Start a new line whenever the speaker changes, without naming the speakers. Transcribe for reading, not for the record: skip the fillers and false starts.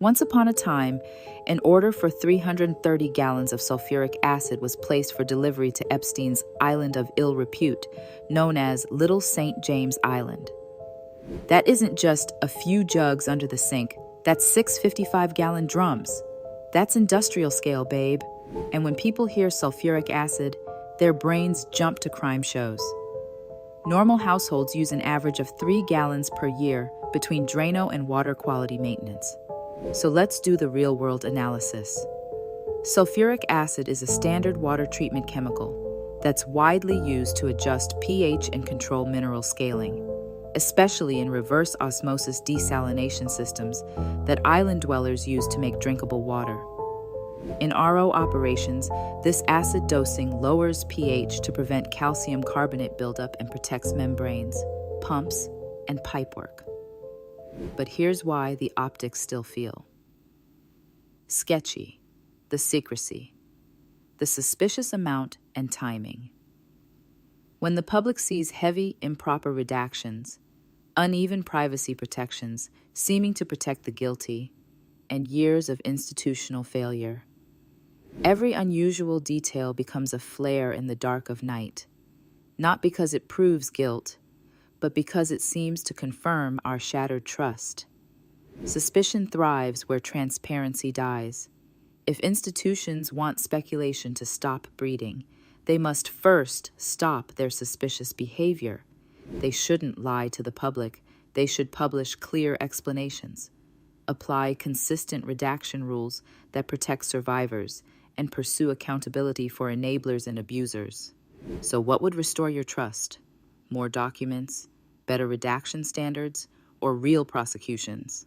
Once upon a time, an order for 330 gallons of sulfuric acid was placed for delivery to Epstein's island of ill repute, known as Little St. James Island. That isn't just a few jugs under the sink, that's 6 55-gallon drums. That's industrial scale, babe. And when people hear sulfuric acid, their brains jump to crime shows. Normal households use an average of 3 gallons per year between Drano and water quality maintenance. So let's do the real-world analysis. Sulfuric acid is a standard water treatment chemical that's widely used to adjust pH and control mineral scaling, especially in reverse osmosis desalination systems that island dwellers use to make drinkable water. In RO operations, this acid dosing lowers pH to prevent calcium carbonate buildup and protects membranes, pumps, and pipework. But here's why the optics still feel sketchy: the secrecy, the suspicious amount, and timing. When the public sees heavy, improper redactions, uneven privacy protections seeming to protect the guilty, and years of institutional failure, every unusual detail becomes a flare in the dark of night, not because it proves guilt, but because it seems to confirm our shattered trust. Suspicion thrives where transparency dies. If institutions want speculation to stop breeding, they must first stop their suspicious behavior. They shouldn't lie to the public. They should publish clear explanations, apply consistent redaction rules that protect survivors, and pursue accountability for enablers and abusers. So what would restore your trust? More documents, better redaction standards, or real prosecutions?